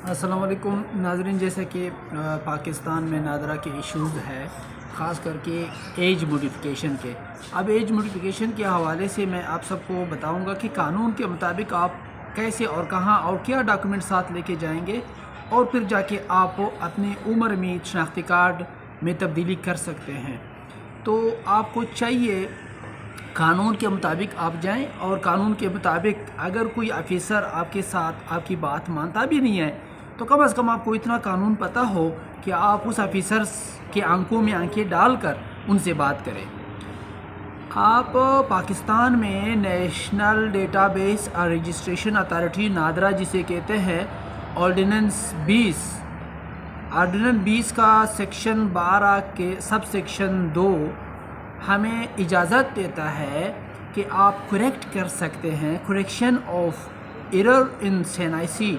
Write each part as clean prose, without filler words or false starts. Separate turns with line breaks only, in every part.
अस्सलाम वालेकुम नाज़रीन। जैसे कि पाकिस्तान में नादरा के इश्यूज़ है, ख़ास करके एज मॉडिफिकेशन के। अब एज मॉडिफिकेशन के हवाले से मैं आप सबको बताऊंगा कि कानून के मुताबिक आप कैसे और कहां और क्या डॉक्यूमेंट साथ लेके जाएंगे और फिर जाके आप अपनी उम्र में शनाख्ती कार्ड में तब्दीली कर सकते हैं। तो आपको चाहिए कानून के मुताबिक आप जाएं, और कानून के मुताबिक अगर कोई ऑफिसर आपके साथ आपकी बात मानता भी नहीं है तो कम से कम आपको इतना कानून पता हो कि आप उस ऑफिसर के आंखों में आंखें डालकर उनसे बात करें। आप पाकिस्तान में नेशनल डेटाबेस और रजिस्ट्रेशन अथॉरिटी नादरा जिसे कहते हैं ऑर्डिनेंस 20 का सेक्शन 12 के सब सेक्शन 2 हमें इजाज़त देता है कि आप करेक्ट कर सकते हैं करेक्शन ऑफ एरर इन सेनाइसी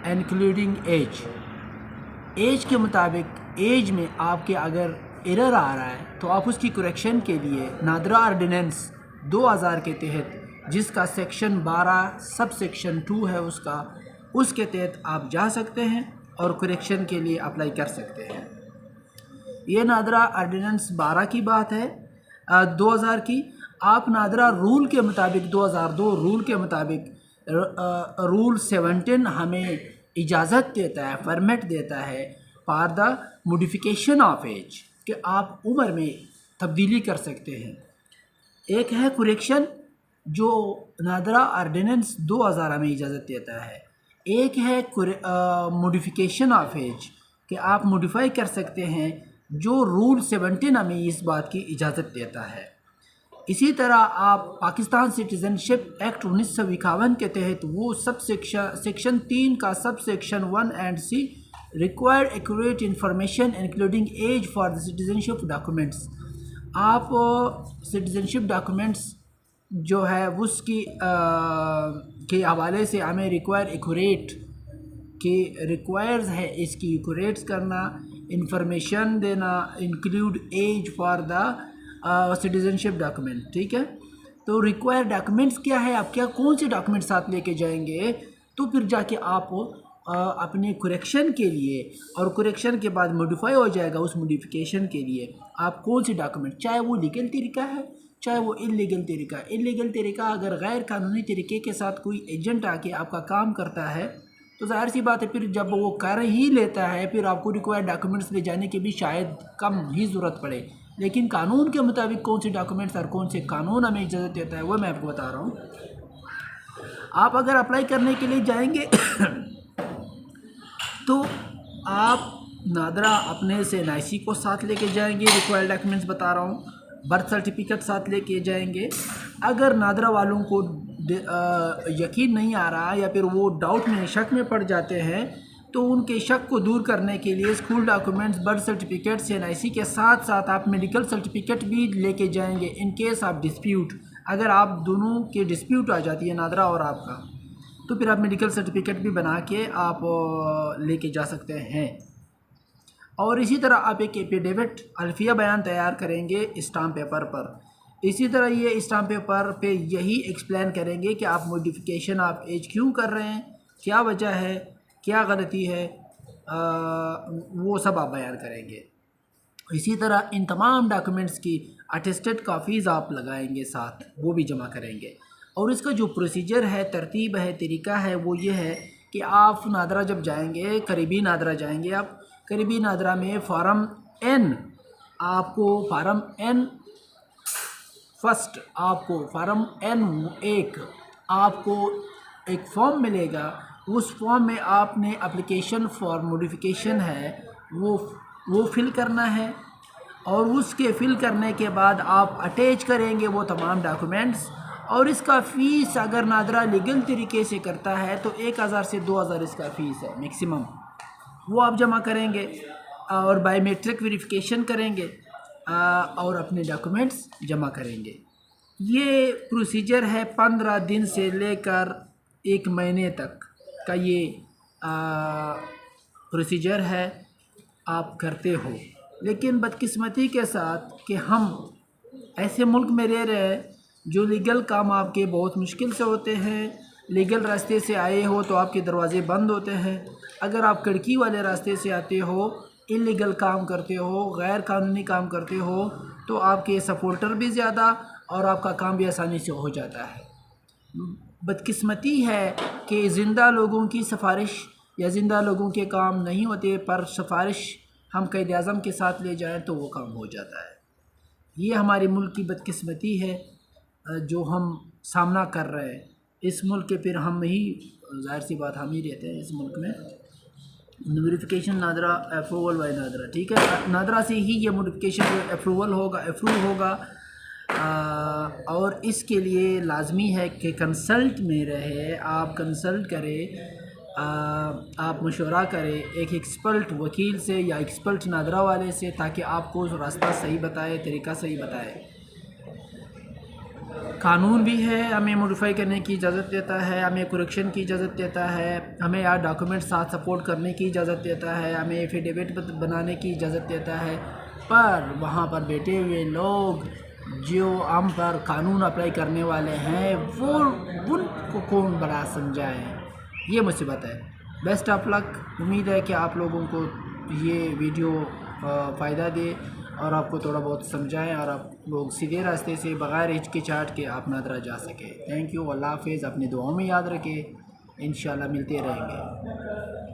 इंक्लूडिंग एज के मुताबिक एज में आपके अगर एरर आ रहा है तो आप उसकी करेक्शन के लिए नादरा ऑर्डिनेंस 2000 के तहत, जिसका सेक्शन 12 सब सेक्शन 2 है उसके तहत आप जा सकते हैं और करेक्शन के लिए अप्लाई कर सकते हैं। ये नादरा ऑर्डिनेंस 12 की बात है, 2000 की। आप नादरा रूल के मुताबिक 2002 रूल के मुताबिक रूल 17 हमें इजाज़त देता है, परमिट देता है for the modification of age, कि आप उम्र में तब्दीली कर सकते हैं। एक है करेक्शन जो नादरा ऑर्डिनेंस 2000 हमें इजाज़त देता है, एक है मॉडिफिकेशन ऑफ एज कि आप मॉडिफाई कर सकते हैं जो रूल 17 हमें इस बात की इजाज़त देता है। इसी तरह आप पाकिस्तान सिटीज़नशिप एक्ट 1951 के तहत वो सब सेक्शन 3 का sub section 1 and C required accurate information including age for the citizenship documents. आप सिटीज़नशिप डॉक्यूमेंट्स जो है उसकी के हवाले से हमें रिक्वायर्स है इसकी एक्यूरेट्स करना, इंफॉर्मेशन देना, include age for the citizenship document. ठीक है, तो रिक्वायर्ड डॉक्यूमेंट्स क्या है, आप कौन से डॉक्यूमेंट साथ लेके जाएंगे, तो फिर जाके आप अपने करेक्शन के लिए, और करेक्शन के बाद मॉडिफाई हो जाएगा, उस मॉडिफिकेशन के लिए आप कौन से डॉक्यूमेंट, चाहे वो लीगल तरीका है चाहे वो इलीगल तरीका अगर गैर कानूनी तरीके के साथ कोई एजेंट आके आपका काम करता है तो ज़ाहिर सी बात है फिर जब वो कर ही लेता है फिर आपको रिक्वायर्ड डॉक्यूमेंट्स ले जाने की भी शायद कम ही ज़रूरत पड़े। लेकिन कानून के मुताबिक कौन से डॉक्यूमेंट्स और कौन से कानून हमें इजाज़त देता है वो मैं आपको बता रहा हूँ। आप अगर अप्लाई करने के लिए जाएंगे तो आप नादरा अपने से एनआईसी को साथ लेके जाएंगे, रिक्वायर्ड डॉक्यूमेंट्स बता रहा हूँ, बर्थ सर्टिफिकेट साथ लेके जाएंगे। अगर नादरा वालों को यकीन नहीं आ रहा या फिर वो डाउट में शक में पड़ जाते हैं तो उनके शक को दूर करने के लिए स्कूल डॉक्यूमेंट्स, बर्थ सर्टिफिकेट से एनआईसी के साथ साथ आप मेडिकल सर्टिफिकेट भी लेके जाएंगे इन केस ऑफ डिस्प्यूट। अगर आप दोनों के डिस्प्यूट आ जाती है नादरा और आपका, तो फिर आप मेडिकल सर्टिफिकेट भी बना के आप लेके जा सकते हैं। और इसी तरह आप एक एफिडेविट अल्फिया बयान तैयार करेंगे स्टाम्प पेपर पर। इसी तरह ये स्टाम्प पेपर पे यही एक्सप्लेन करेंगे कि आप मॉडिफिकेशन ऑफ एज क्यों कर रहे हैं, क्या वजह है, क्या गलती है, वो सब आप बयान करेंगे। इसी तरह इन तमाम डॉक्यूमेंट्स की अटेस्टेड कापीज़ आप लगाएंगे साथ, वो भी जमा करेंगे। और इसका जो प्रोसीजर है, तरतीब है, तरीका है, वो ये है कि आप नादरा जब जाएंगे, करीबी नादरा जाएंगे, आप करीबी नादरा में फार्म एन एक आपको एक फॉर्म मिलेगा। उस फॉर्म में आपने एप्लीकेशन फॉर मॉडिफिकेशन है वो फिल करना है, और उसके फिल करने के बाद आप अटैच करेंगे वो तमाम डॉक्यूमेंट्स। और इसका फ़ीस अगर नादरा लीगल तरीके से करता है तो 1000 से 2000 इसका फ़ीस है मैक्सिमम, वो आप जमा करेंगे और बायोमेट्रिक वेरिफिकेशन करेंगे और अपने डॉक्यूमेंट्स जमा करेंगे। ये प्रोसीजर है 15 दिन से लेकर 1 महीने तक का ये प्रोसीजर है, आप करते हो। लेकिन बदकिस्मती के साथ कि हम ऐसे मुल्क में रह रहे हैं जो लीगल काम आपके बहुत मुश्किल से होते हैं, لیگل راستے سے آئے ہو تو آپ کے دروازے بند ہوتے ہیں. اگر آپ کھڑکی والے راستے سے آتے ہو، انلیگل کام کرتے ہو، غیر قانونی کام کرتے ہو، تو آپ کے سپورٹر بھی زیادہ اور آپ کا کام بھی آسانی سے ہو جاتا ہے. بدقسمتی ہے کہ زندہ لوگوں کی سفارش یا زندہ لوگوں کے کام نہیں ہوتے، پر سفارش ہم قائد اعظم کے ساتھ لے جائیں تو وہ کام ہو جاتا ہے. یہ ہمارے ملک کی بدقسمتی ہے جو ہم سامنا کر رہے ہیں. اس ملک کے پھر ہم ہی، ظاہر سی بات ہم ہی رہتے ہیں اس ملک میں. Notification NADRA approval by NADRA, ٹھیک ہے، نادرا سے ہی یہ نوٹیفیکیشن اپروو ہوگا. اور اس کے لیے لازمی ہے کہ کنسلٹ میں رہے، آپ کنسلٹ کریں، آپ مشورہ کریں ایک ایکسپرٹ وکیل سے یا ایکسپرٹ نادرا والے سے، تاکہ آپ کو راستہ صحیح بتائے، طریقہ صحیح بتائے. قانون بھی ہے، ہمیں موڈیفائی کرنے کی اجازت دیتا ہے، ہمیں کریکشن کی اجازت دیتا ہے، ہمیں یار ڈاکومنٹ ساتھ سپورٹ کرنے کی اجازت دیتا ہے، ہمیں ایفیڈیوٹ بنانے کی اجازت دیتا ہے. پر وہاں پر بیٹھے ہوئے لوگ جو ہم پر قانون اپلائی کرنے والے ہیں، وہ ان کو کون بڑا سمجھائے، یہ مصیبت ہے. بیسٹ آف لک. امید ہے کہ آپ لوگوں کو یہ ویڈیو فائدہ دے اور آپ کو تھوڑا بہت سمجھائیں اور آپ لوگ سیدھے راستے سے بغیر ہچکچاہٹ کے آپ نادرا جا سکے. Thank you. اللہ حافظ. اپنی دعاؤں میں یاد رکھیں، انشاءاللہ ملتے رہیں گے.